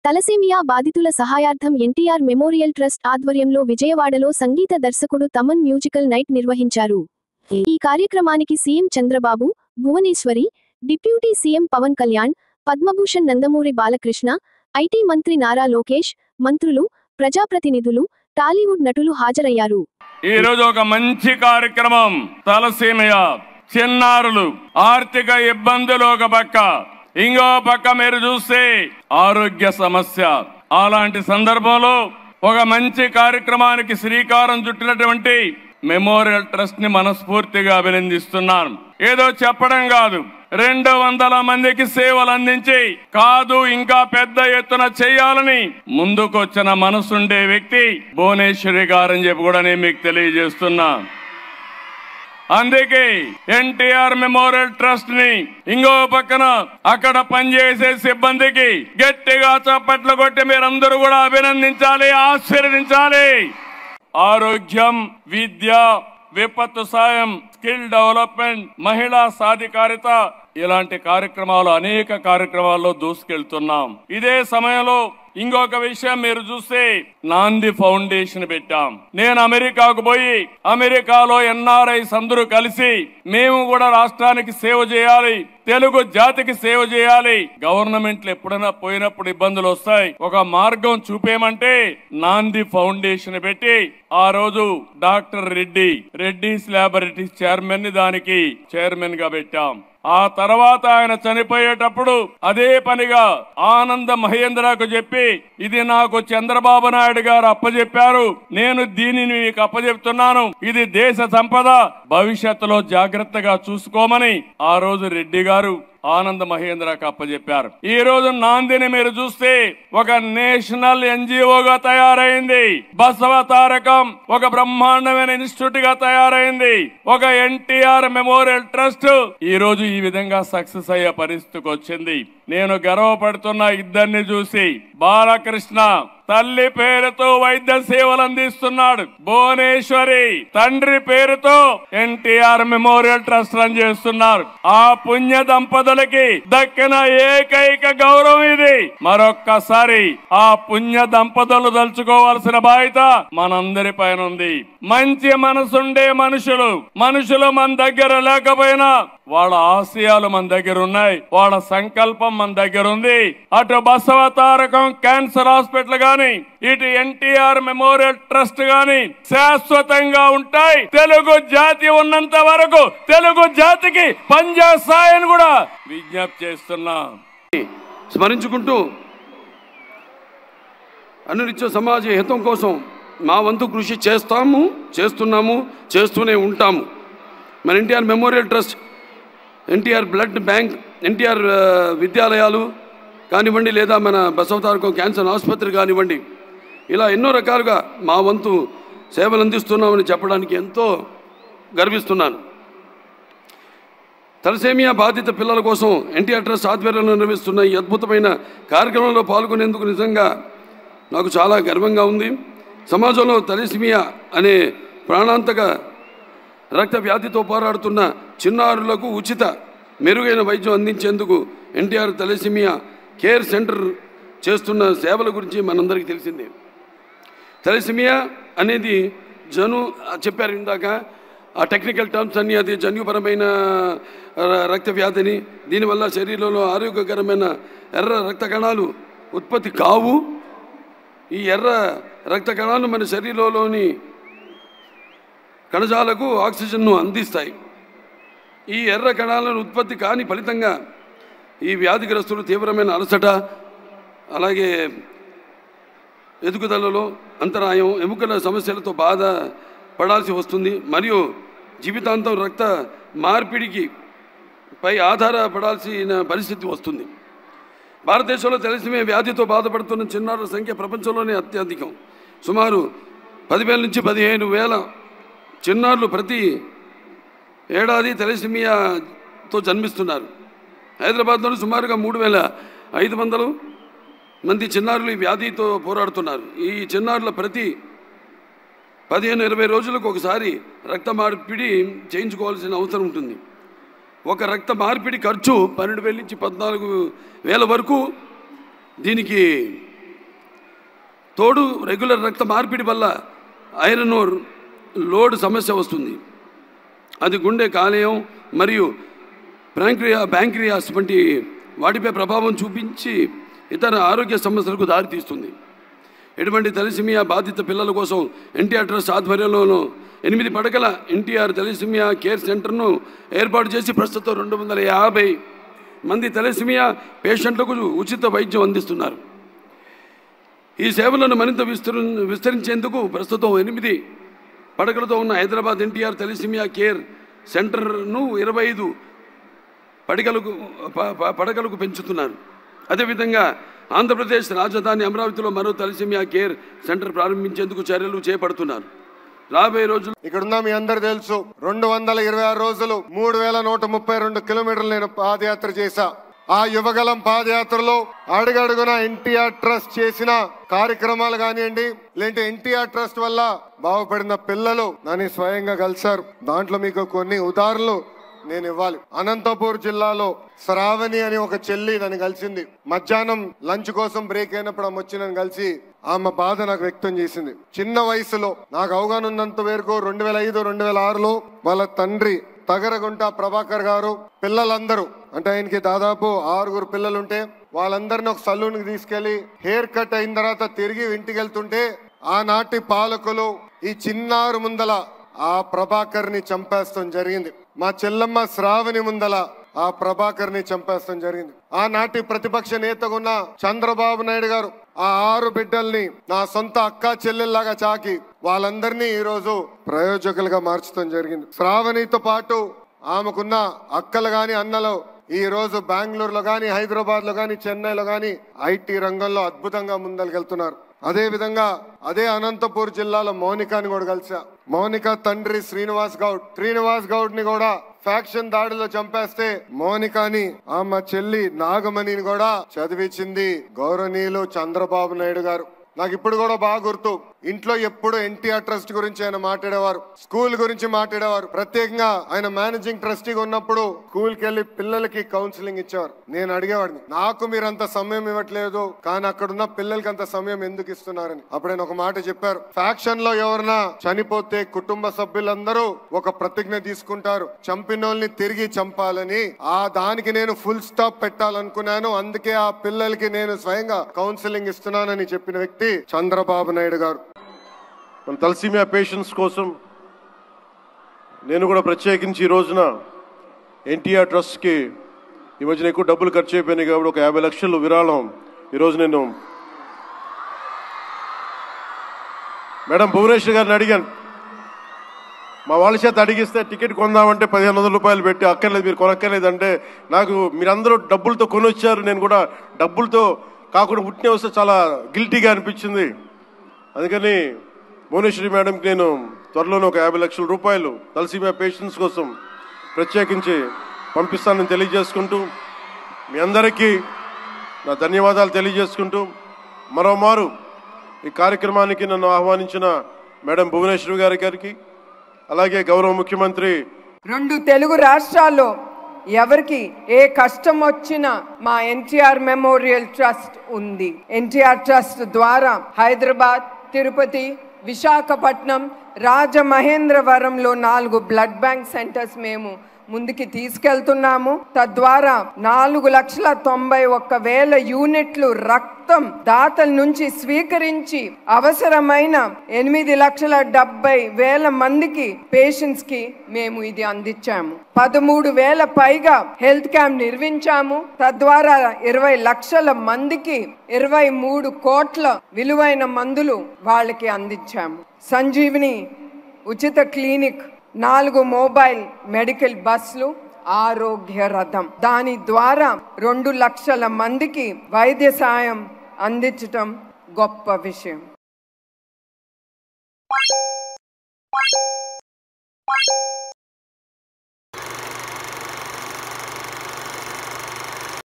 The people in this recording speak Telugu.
తలసేమియా బాధితుల సహాయార్థం ఎన్టీఆర్ మెమోరియల్ ట్రస్ట్ ఆధ్వర్యంలో విజయవాడలో సంగీత దర్శకుడు తమన్ మ్యూజికల్ నైట్ నిర్వహించారు. ఈ కార్యక్రమానికి CM Chandrababu, Bhuvaneshwari, deputy CM Pawan Kalyan, Padma Bhushan Nandamuri Balakrishna, IT మంత్రి నారా లోకేష్, మంత్రులు, ప్రజాప్రతినిధులు, టాలీవుడ్ నటులు హాజరయ్యారు. ఈ రోజు ఒక మంచి కార్యక్రమం. తలసేమియా చిన్నారులు ఆర్థిక ఇబ్బందులు ఒక పక్క, ఇంకో పక్క మీరు చూస్తే ఆరోగ్య సమస్య. అలాంటి సందర్భంలో ఒక మంచి కార్యక్రమానికి శ్రీకారం చుట్టినటువంటి మెమోరియల్ ట్రస్ట్ ని మనస్ఫూర్తిగా అభినందిస్తున్నాను. ఏదో చెప్పడం కాదు, 200 మందికి సేవలు అందించి కాదు ఇంకా పెద్ద ఎత్తున చేయాలని ముందుకొచ్చిన మనసుండే వ్యక్తి భువనేశ్వరి గారని చెప్పి కూడా నేను మీకు తెలియజేస్తున్నా. అందుకే ఎన్టీఆర్ మెమోరియల్ ట్రస్ట్ ని ఇంకో పక్కన అక్కడ పనిచేసే సిబ్బందికి గట్టిగా చప్పట్లు కొట్టి మీరందరూ కూడా అభినందించాలి, ఆశీర్వదించాలి. ఆరోగ్యం, విద్య, విపత్తు సాయం, స్కిల్ డెవలప్మెంట్, మహిళా సాధికారిత ఇలాంటి కార్యక్రమాలు అనేక కార్యక్రమాల్లో దూసుకెళ్తున్నాం. ఇదే సమయంలో ఇంకొక విషయం మీరు చూస్తే నాంది ఫౌండేషన్ పెట్టాం. నేను అమెరికాకు పోయి అమెరికాలో ఎన్ఆర్ఐస్ అందరూ కలిసి మేము కూడా రాష్ట్రానికి సేవ చేయాలి, తెలుగు జాతికి సేవ చేయాలి. గవర్నమెంట్లు ఎప్పుడైనా పోయినప్పుడు ఇబ్బందులు వస్తాయి, ఒక మార్గం చూపేమంటే నాంది ఫౌండేషన్ పెట్టి ఆ రోజు డాక్టర్ రెడ్డిస్ ల్యాబొరేటరీస్ చైర్మన్ ని దానికి చైర్మన్ గా పెట్టాం. ఆ తర్వాత ఆయన చనిపోయేటప్పుడు అదే పనిగా ఆనంద మహేంద్రకు చెప్పి ఇది నాకు చంద్రబాబు నాయుడు గారు అప్పచెప్పారు, నేను దీనిని మీకు అప్పచెప్తున్నాను, ఇది దేశ సంపద, భవిష్యత్తులో జాగ్రత్తగా చూసుకోమని ఆ రోజు రెడ్డి గారు ఆనంద మహేంద్రకు అప్పచెప్పారు. ఈ రోజు నాందిని మీరు చూస్తే ఒక నేషనల్ ఎన్జిఓగా తయారైంది. బసవ తారకం ఒక బ్రహ్మాండమైన ఇన్స్టిట్యూట్ గా తయారైంది. ఒక ఎన్టీఆర్ మెమోరియల్ ట్రస్ట్ ఈ రోజు ఈ విధంగా సక్సెస్ అయ్యే పరిస్థితికి వచ్చింది. నేను గర్వపడుతున్న ఇద్దరిని చూసి. బాలకృష్ణ తల్లి పేరుతో వైద్య సేవలు అందిస్తున్నాడు, భువనేశ్వరి తండ్రి పేరుతో ఎన్టీఆర్ మెమోరియల్ ట్రస్ట్ రన్ చేస్తున్నారు. ఆ పుణ్య దంపతులకి దక్కిన ఏకైక గౌరవం ఇది. మరొక్కసారి ఆ పుణ్య దంపతులు తలుచుకోవాల్సిన బాధ్యత మనందరి పైన ఉంది. మంచి మనసుండే మనుషులు మన దగ్గర లేకపోయినా వాళ్ళ ఆశయాలు మన దగ్గర ఉన్నాయి, వాళ్ళ సంకల్పం మన దగ్గర ఉంది. అటు బసవ తారకం క్యాన్సర్ హాస్పిటల్ గాని, ఇటు ఎన్టీఆర్ మెమోరియల్ ట్రస్ట్ గాని శాశ్వతంగా ఉంటాయి. తెలుగు జాతి ఉన్నంత వరకు తెలుగు జాతికి పనిచేస్తాయని కూడా విజ్ఞప్తి చేస్తున్నా. స్మరించుకుంటూ అనునిత్య సమాజ హితం కోసం మా వంతు కృషి చేస్తున్నాము, చేస్తూనే ఉంటాము. మన NTR memorial trust, NTR blood bank, NTR విద్యాలయాలు కానివ్వండి, లేదా మన బసవతారకం క్యాన్సర్ ఆసుపత్రి కానివ్వండి, ఇలా ఎన్నో రకాలుగా మా వంతు సేవలు అందిస్తున్నామని చెప్పడానికి ఎంతో గర్విస్తున్నాను. తలసేమియా బాధిత పిల్లల కోసం ఎన్టీఆర్ ట్రస్ట్ ఆధ్వర్యంలో నిర్వహిస్తున్న ఈ అద్భుతమైన కార్యక్రమంలో పాల్గొనేందుకు నిజంగా నాకు చాలా గర్వంగా ఉంది. సమాజంలో తలసేమియా అనే ప్రాణాంతక రక్త వ్యాధితో పోరాడుతున్న చిన్నారులకు ఉచిత మెరుగైన వైద్యం అందించేందుకు ఎన్టీఆర్ తలసేమియా కేర్ సెంటర్ చేస్తున్న సేవల గురించి మనందరికీ తెలిసిందే. తలసేమియా అనేది చెప్పారు ఇందాక, ఆ టెక్నికల్ టర్మ్స్ అన్నీ, అది జన్యుపరమైన రక్త వ్యాధిని, దీనివల్ల శరీరంలో ఆరోగ్యకరమైన ఎర్ర రక్త కణాలు ఉత్పత్తి కావు. ఈ ఎర్ర రక్త కణాలు మన శరీరంలోని కణజాలకు ఆక్సిజన్ను అందిస్తాయి. ఈ ఎర్ర కణాలను ఉత్పత్తి కాని ఫలితంగా ఈ వ్యాధిగ్రస్తులు తీవ్రమైన అలసట, అలాగే ఎదుగుదలలో అంతరాయం, ఎముకల సమస్యలతో బాధ పడాల్సి వస్తుంది. మరియు జీవితాంతం రక్త మార్పిడికి పై ఆధారపడాల్సిన పరిస్థితి వస్తుంది. భారతదేశంలో తలసేమియా వ్యాధితో బాధపడుతున్న చిన్నారుల సంఖ్య ప్రపంచంలోనే అత్యధికం. సుమారు 10,000 నుంచి 15,000 చిన్నారులు ప్రతి ఏడాది తలసేమియాతో జన్మిస్తున్నారు. హైదరాబాద్లో సుమారుగా 3,500 మంది చిన్నారులు ఈ వ్యాధితో పోరాడుతున్నారు. ఈ చిన్నారుల ప్రతి 15-20 రోజులకు ఒకసారి రక్త మార్పిడి చేయించుకోవాల్సిన అవసరం ఉంటుంది. ఒక రక్త మార్పిడి ఖర్చు 12,000 నుంచి 14,000 వరకు దీనికి తోడు రెగ్యులర్ రక్త మార్పిడి వల్ల ఐరన్ ఓర్ లోడ్ సమస్య వస్తుంది. అది గుండె, కాలేయం మరియు బ్యాంక్రియాస్ వంటి వాటిపై ప్రభావం చూపించి ఇతర ఆరోగ్య సమస్యలకు దారితీస్తుంది. ఇటువంటి తలసిమియా బాధిత పిల్లల కోసం ఎన్టీఆర్ ట్రస్ట్ ఆధ్వర్యంలోనూ 8 పడకల ఎన్టీఆర్ తలసిమియా కేర్ సెంటర్ను ఏర్పాటు చేసి ప్రస్తుతం 250 మంది తలసిమియా పేషెంట్లకు ఉచిత వైద్యం అందిస్తున్నారు. ఈ సేవలను మరింత విస్తరించేందుకు ప్రస్తుతం 8 పడకలతో ఉన్న హైదరాబాద్ ఎన్టీఆర్ తలసిమియా కేర్ సెంటర్ను 25 పడకలకు పెంచుతున్నారు. అదేవిధంగా ఆంధ్రప్రదేశ్ రాజధాని అమరావతిలో మరో తలసిమియా కేర్ సెంటర్ ప్రారంభించేందుకు చర్యలు చేపడుతున్నారు. రాబోయే రోజులు ఇక్కడున్న మీ అందరు తెలుసు 226 రోజులు 3132 కిలోమీటర్లు నేను పాదయాత్ర చేశా. ఆ యువగలం పాదయాత్రలో అడుగడుగున ఎన్టీఆర్ ట్రస్ట్ చేసిన కార్యక్రమాలు కానివ్వండి, లేదంటే ఎన్టీఆర్ ట్రస్ట్ వల్ల బాగుపడిన పిల్లలు నన్ను స్వయంగా కలిశారు. దాంట్లో మీకు కొన్ని ఉదాహరణలు నేను ఇవ్వాలి. అనంతపూర్ జిల్లాలో శ్రావణి అని ఒక చెల్లి నన్ను కలిసింది. మధ్యాహ్నం లంచ్ కోసం బ్రేక్ అయినప్పుడు ఆమె వచ్చి నన్ను కలిసి ఆమె బాధ నాకు వ్యక్తం చేసింది. చిన్న వయసులో నాకు అవగాహన ఉన్నంత వరకు 2005-2006లో వాళ్ళ తండ్రి తగరగుంట ప్రభాకర్ గారు పిల్లలందరూ, అంటే ఆయనకి దాదాపు 6 పిల్లలుంటే వాళ్ళందరినీ ఒక సలూన్కి తీసుకెళ్లి హెయిర్ కట్ అయిన తర్వాత తిరిగి ఇంటికి వెళ్తుంటే ఆనాటి పాలకులు ఈ చిన్నారు ముందల ఆ ప్రభాకర్ ని చంపేస్తాం జరిగింది. మా చెల్లమ్మ శ్రావణి ముందల ఆ ప్రభాకర్ ని చంపేస్తాం జరిగింది. ఆనాటి ప్రతిపక్ష నేతగా ఉన్న చంద్రబాబు నాయుడు గారు ఆ 6 బిడ్డల్ని నా సొంత అక్క చెల్లెల్లాగా చాకి వాళ్ళందరినీ ఈరోజు ప్రయోజకులుగా మార్చడం జరిగింది. శ్రావణితో పాటు ఆమెకున్న అక్కలు గాని అన్నలు ఈ రోజు బెంగళూరులో గాని, హైదరాబాద్ లో గాని, చెన్నైలో గాని ఐటీ రంగంలో అద్భుతంగా ముందలుకెళ్తున్నారు. అదే విధంగా అదే అనంతపూర్ జిల్లాలో మౌనికాని కూడా కలిసా. మౌనిక తండ్రి శ్రీనివాస్ గౌడ్ ని కూడా ఫ్యాక్షన్ దాడిలో చంపేస్తే మౌనికాని ఆమె చెల్లి నాగమణిని కూడా చదివించింది గౌరవనీయులు చంద్రబాబు నాయుడు గారు. నాకు ఇప్పుడు కూడా బాగా గుర్తు, ఇంట్లో ఎప్పుడు ఎన్టీఆర్ ట్రస్ట్ గురించి ఆయన మాట్లాడేవారు, స్కూల్ గురించి మాట్లాడేవారు. ప్రత్యేకంగా ఆయన మేనేజింగ్ ట్రస్టీగా ఉన్నప్పుడు స్కూల్కి వెళ్లి పిల్లలకి కౌన్సిలింగ్ ఇచ్చేవారు. నేను అడిగేవాడిని, నాకు మీరు అంత సమయం ఇవ్వట్లేదు కానీ అక్కడున్న పిల్లలకి అంత సమయం ఎందుకు ఇస్తున్నారని. అప్పుడు ఆయన ఒక మాట చెప్పారు, ఫ్యాక్షన్ లో ఎవరన్నా చనిపోతే కుటుంబ సభ్యులందరూ ఒక ప్రతిజ్ఞ తీసుకుంటారు, చంపినోళ్ళని తిరిగి చంపాలని. ఆ దానికి నేను ఫుల్ స్టాప్ పెట్టాలనుకున్నాను, అందుకే ఆ పిల్లలకి నేను స్వయంగా కౌన్సిలింగ్ ఇస్తున్నానని చెప్పిన వ్యక్తి చంద్రబాబు నాయుడు గారు. మన తలసీమియా పేషెంట్స్ కోసం నేను కూడా ప్రత్యేకించి ఈ రోజున ఎన్టీఆర్ ట్రస్ట్కి ఈ మధ్యన ఎక్కువ డబ్బులు ఖర్చు అయిపోయినాయి కాబట్టి ఒక 50 లక్షలు విరాళం ఈరోజు నేను మేడం భువనేశ్వర్ గారిని అడిగాను. మా వాళ్ళ చేత అడిగిస్తే టికెట్ కొందామంటే 1500 రూపాయలు పెట్టి అక్కర్లేదు మీరు కొనక్కర్లేదంటే నాకు మీరందరూ డబ్బులతో కొనొచ్చారు, నేను కూడా డబ్బులతో కాకుండా పుట్టిన వస్తే చాలా గిల్టీగా అనిపించింది. అందుకని భువనేశ్వరి మేడంకి నేను త్వరలోనే ఒక 50 లక్షల రూపాయలు తలసీమియా పేషెంట్స్ కోసం ప్రత్యేకించి పంపిస్తానని తెలియజేసుకుంటూ మీ అందరికీ నా ధన్యవాదాలు తెలియజేసుకుంటూ మరోమారు ఈ కార్యక్రమానికి నన్ను ఆహ్వానించిన మేడం భువనేశ్వరి గారికి అలాగే గౌరవ ముఖ్యమంత్రి 2 తెలుగు రాష్ట్రాల్లో ఎవరికి ఏ కష్టం వచ్చినా మా ఎన్టీఆర్ మెమోరియల్ ట్రస్ట్ ఉంది. ఎన్టీఆర్ ట్రస్ట్ ద్వారా హైదరాబాద్, తిరుపతి, విశాఖపట్నం, రాజమహేంద్రవరంలో 4 బ్లడ్ బ్యాంక్ సెంటర్స్ మేము ముందుకి తీసుకెళ్తున్నాము. తద్వారా 4,91,000 యూనిట్లు రక్తం దాతల నుంచి స్వీకరించి అవసరమైన 8,70,000 మందికి పేషెంట్స్ కి మేము ఇది అందించాము. 13,000 పైగా హెల్త్ క్యాంప్ నిర్మించాము. తద్వారా 20 లక్షల మందికి 23 కోట్ల విలువైన మందులు వాళ్ళకి అందించాము. సంజీవిని ఉచిత క్లినిక్, 4 మొబైల్ మెడికల్ బస్సులు, ఆరోగ్య రథం, దాని ద్వారా 2 లక్షల మందికి వైద్య సాయం అందించటం గొప్ప విషయం.